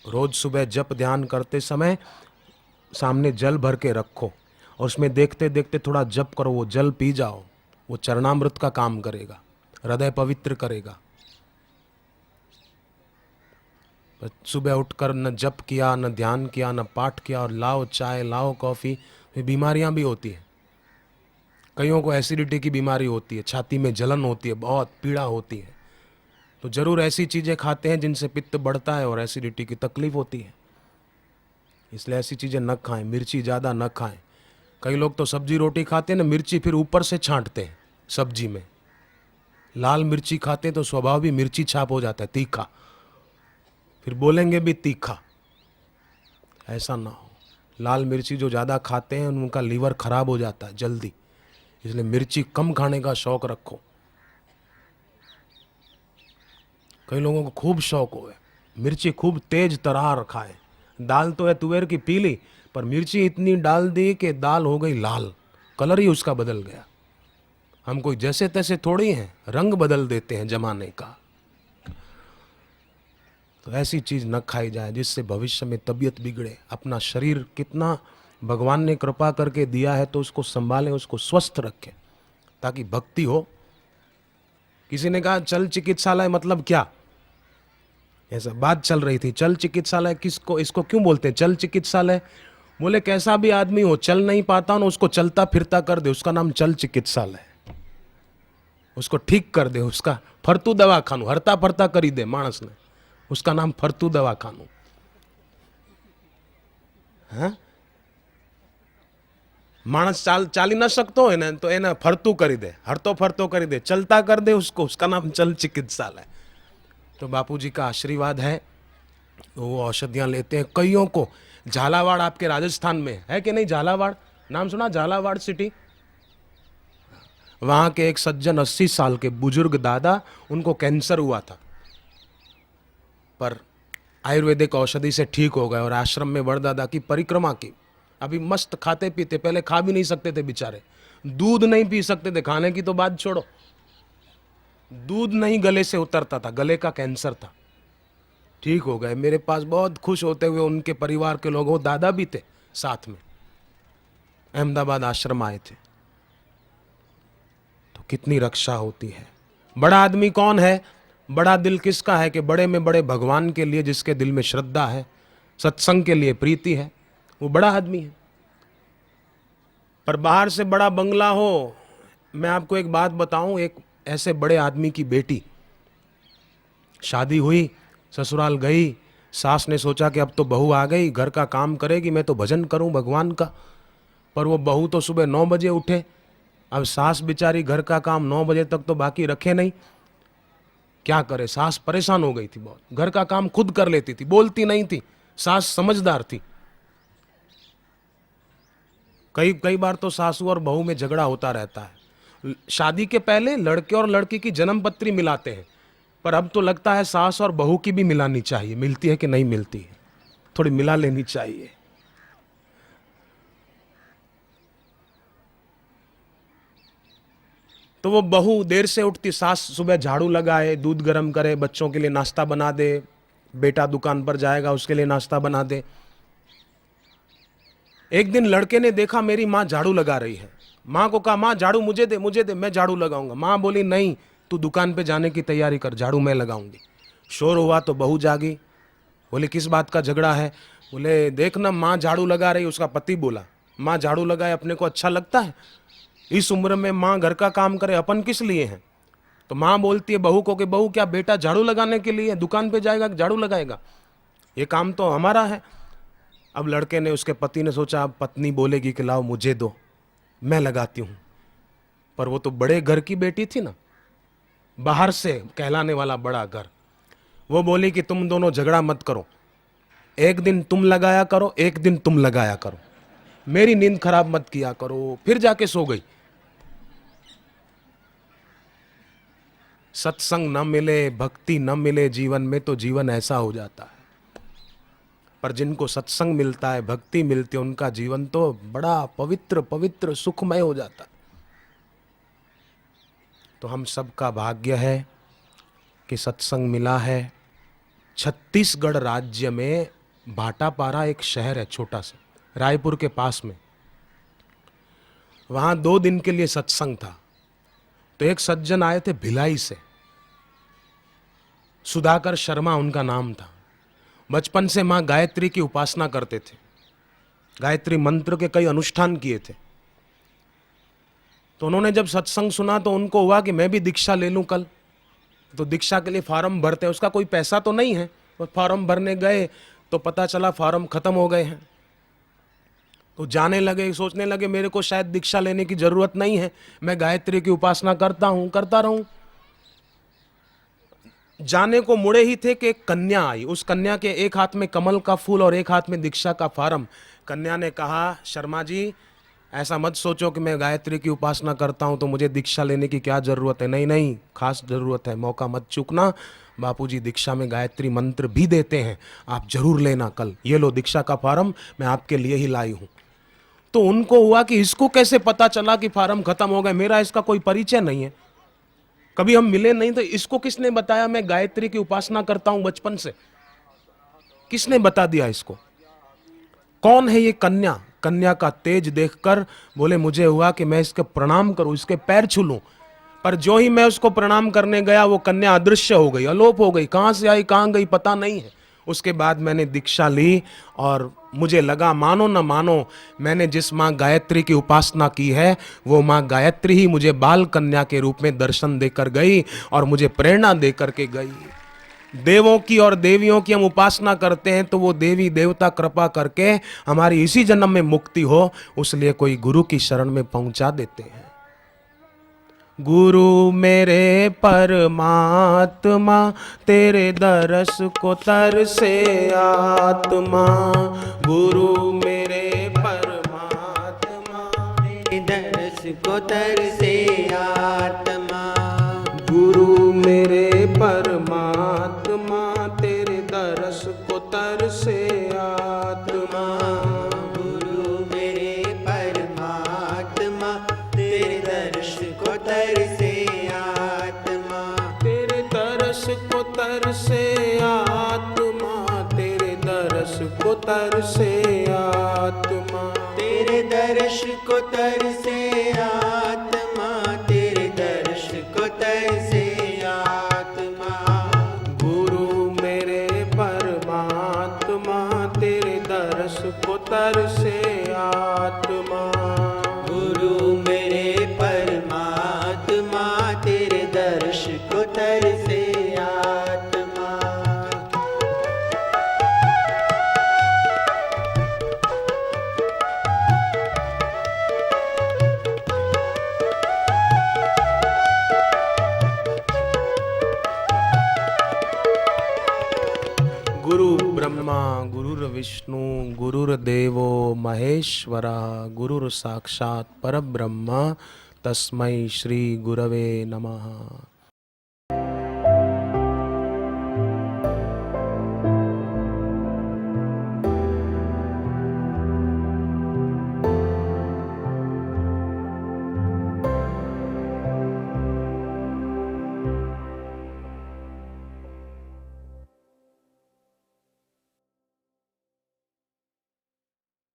रोज सुबह जप ध्यान करते समय सामने जल भर के रखो और उसमें देखते देखते थोड़ा जप करो, वो जल पी जाओ, वो चरणामृत का काम करेगा, हृदय पवित्र करेगा। सुबह उठकर न जप किया, न ध्यान किया, न पाठ किया और लाओ चाय, लाओ कॉफ़ी, बीमारियां भी होती हैं। कईयों को एसिडिटी की बीमारी होती है, छाती में जलन होती है, बहुत पीड़ा होती है, तो जरूर ऐसी चीज़ें खाते हैं जिनसे पित्त बढ़ता है और एसिडिटी की तकलीफ होती है। इसलिए ऐसी चीज़ें न खाएं, मिर्ची ज़्यादा न खाएं। कई लोग तो सब्जी रोटी खाते हैं ना, मिर्ची फिर ऊपर से छांटते हैं सब्जी में। लाल मिर्ची खाते हैं तो स्वभाव भी मिर्ची छाप हो जाता है, तीखा, फिर बोलेंगे भी तीखा। ऐसा ना हो। लाल मिर्ची जो ज़्यादा खाते हैं उनका लीवर खराब हो जाता है जल्दी, इसलिए मिर्ची कम खाने का शौक रखो। कई लोगों को खूब शौक हो मिर्ची खूब तेज तरार खाए। दाल तो है तुअर की पीली, पर मिर्ची इतनी डाल दी कि दाल हो गई लाल, कलर ही उसका बदल गया। हम कोई जैसे तैसे थोड़ी हैं, रंग बदल देते हैं जमाने का। तो ऐसी चीज न खाई जाए जिससे भविष्य में तबीयत बिगड़े। अपना शरीर कितना भगवान ने कृपा करके दिया है तो उसको संभालें, उसको स्वस्थ रखें ताकि भक्ति हो। किसी ने कहा चल चिकित्सालय मतलब क्या, ऐसा बात चल रही थी। चल चिकित्सालय किसको, इसको क्यों बोलते हैं चल चिकित्सालय? बोले कैसा भी आदमी हो, चल नहीं पाता ना, उसको चलता फिरता कर दे, उसका नाम चल चिकित्सालय। उसको ठीक कर दे, उसका फरतू दवा खानू, हरता फरता करी दे मानस ने, उसका नाम फरतू दवा खानू। हाँ, मानस चाली न सकतो है ना, तो एना फरतू करी दे, हरतो फरतो करी दे, चलता कर दे उसको, उसका नाम चल चिकित्सालय। तो बापूजी का आशीर्वाद है, तो वो औषधियां लेते हैं। कईयों को झालावाड़ आपके राजस्थान में है कि नहीं, झालावाड़ नाम सुना, झालावाड़ सिटी। वहां के एक सज्जन 80 साल के बुजुर्ग दादा, उनको कैंसर हुआ था, पर आयुर्वेदिक औषधि से ठीक हो गए और आश्रम में बड़दादा की परिक्रमा की। अभी मस्त खाते पीते, पहले खा भी नहीं सकते थे बेचारे, दूध नहीं पी सकते थे, खाने की तो बात छोड़ो, दूध नहीं गले से उतरता था, गले का कैंसर था, ठीक हो गए। मेरे पास बहुत खुश होते हुए उनके परिवार के लोग, वो दादा भी थे साथ में, अहमदाबाद आश्रम आए थे। तो कितनी रक्षा होती है। बड़ा आदमी कौन है, बड़ा दिल किसका है कि बड़े में बड़े भगवान के लिए जिसके दिल में श्रद्धा है, सत्संग के लिए प्रीति है, वो बड़ा आदमी है। पर बाहर से बड़ा बंगला हो, मैं आपको एक बात बताऊं, एक ऐसे बड़े आदमी की बेटी, शादी हुई, ससुराल गई, सास ने सोचा कि अब तो बहू आ गई, घर का काम करेगी, मैं तो भजन करूं भगवान का। पर वो बहू तो सुबह 9 बजे उठे, अब सास बेचारी घर का काम 9 बजे तक तो बाकी रखे नहीं, क्या करे। सास परेशान हो गई थी बहुत, घर का काम खुद कर लेती थी, बोलती नहीं थी, सास समझदार थी। कई कई बार तो सासू और बहू में झगड़ा होता रहता है। शादी के पहले लड़के और लड़की की जन्म पत्री मिलाते हैं, पर अब तो लगता है सास और बहू की भी मिलानी चाहिए। मिलती है कि नहीं मिलती है, थोड़ी मिला लेनी चाहिए। तो वो बहू देर से उठती, सास सुबह झाड़ू लगाए, दूध गर्म करे, बच्चों के लिए नाश्ता बना दे, बेटा दुकान पर जाएगा उसके लिए नाश्ता बना दे। एक दिन लड़के ने देखा मेरी माँ झाड़ू लगा रही है, माँ को कहा माँ झाड़ू मुझे दे, मुझे दे, मैं झाड़ू लगाऊंगा। माँ बोली नहीं, तू दुकान पे जाने की तैयारी कर, झाड़ू मैं लगाऊंगी। शोर हुआ तो बहू जागी, बोले किस बात का झगड़ा है? बोले देख ना माँ झाड़ू लगा रही। उसका पति बोला माँ झाड़ू लगाए अपने को अच्छा लगता है? इस उम्र में माँ घर का काम करे, अपन किस लिए हैं? तो माँ बोलती है बहू को कि बहू क्या बेटा झाड़ू लगाने के लिए दुकान पे जाएगा, झाड़ू लगाएगा, ये काम तो हमारा है। अब लड़के ने, उसके पति ने सोचा अब पत्नी बोलेगी कि लाओ मुझे दो, मैं लगाती हूं। पर वो तो बड़े घर की बेटी थी ना, बाहर से कहलाने वाला बड़ा घर। वो बोली कि तुम दोनों झगड़ा मत करो, एक दिन तुम लगाया करो, एक दिन तुम लगाया करो, मेरी नींद खराब मत किया करो। फिर जाके सो गई। सत्संग न मिले, भक्ति न मिले जीवन में तो जीवन ऐसा हो जाता है। पर जिनको सत्संग मिलता है, भक्ति मिलती है, उनका जीवन तो बड़ा पवित्र पवित्र सुखमय हो जाता है। तो हम सबका भाग्य है कि सत्संग मिला है। छत्तीसगढ़ राज्य में भाटापारा एक शहर है छोटा सा, रायपुर के पास में। वहाँ 2 दिन के लिए सत्संग था। तो एक सज्जन आए थे भिलाई से, सुधाकर शर्मा उनका नाम था। बचपन से माँ गायत्री की उपासना करते थे, गायत्री मंत्र के कई अनुष्ठान किए थे। तो उन्होंने जब सत्संग सुना तो उनको हुआ कि मैं भी दीक्षा ले लूं कल। तो दीक्षा के लिए फार्म भरते हैं, उसका कोई पैसा तो नहीं है। वो फार्म भरने गए तो पता चला फार्म खत्म हो गए हैं। तो जाने लगे, सोचने लगे मेरे को शायद दीक्षा लेने की जरूरत नहीं है, मैं गायत्री की उपासना करता रहूं। जाने को मुड़े ही थे कि एक कन्या आई। उस कन्या के एक हाथ में कमल का फूल और एक हाथ में दीक्षा का फार्म। कन्या ने कहा, शर्मा जी ऐसा मत सोचो कि मैं गायत्री की उपासना करता हूं तो मुझे दीक्षा लेने की क्या जरूरत है। नहीं नहीं, खास जरूरत है, मौका मत चूकना। बापूजी दीक्षा में गायत्री मंत्र भी देते हैं, आप जरूर लेना कल। ये लो दीक्षा का फार्म, मैं आपके लिए ही लाई हूं। तो उनको हुआ कि इसको कैसे पता चला कि फार्म खत्म हो गए, मेरा इसका कोई परिचय नहीं है, कभी हम मिले नहीं, तो इसको किसने बताया मैं गायत्री की उपासना करता हूं बचपन से? किसने बता दिया इसको? कौन है ये कन्या? कन्या का तेज देखकर बोले मुझे हुआ कि मैं इसके प्रणाम करूं, इसके पैर छू लूं। पर जो ही मैं उसको प्रणाम करने गया वो कन्या अदृश्य हो गई, अलोप हो गई। कहां से आई कहां गई पता नहीं है। उसके बाद मैंने दीक्षा ली और मुझे लगा, मानो न मानो, मैंने जिस माँ गायत्री की उपासना की है वो माँ गायत्री ही मुझे बाल कन्या के रूप में दर्शन देकर गई और मुझे प्रेरणा देकर के गई। देवों की और देवियों की हम उपासना करते हैं तो वो देवी देवता कृपा करके हमारी इसी जन्म में मुक्ति हो, उसलिए कोई गुरु की शरण में पहुंचा देते हैं। गुरु मेरे परमात्मा, तेरे दरस को तरसे आत्मा। गुरु मेरे परमात्मा, तेरे दरस को तरसे आत्मा। गुरु मेरे परमात्मा, तेरे दरस को तरसे आत्मा। गुरु मेरे परमात्मा, तेरे दर्श को तरसे आत्मा। तेरे दरस को तरसे आत्मा, तेरे दरस को तरसे आत्मा। तेरे दर्श को तरसे आत्मा, तेरे दर्श को तरसे आत्मा। गुरु मेरे परमात्मा, तेरे दरस को तरसे आत्मा। गुरु मेरे परमात्मा, तेरे दर्श को तरसे आत्मा। गुरु ब्रह्मा गुरुर्विष्णु गुरुर्देवो महेश्वरा, गुरुर साक्षात् परब्रह्म, तस्मै श्री गुरवे नमः।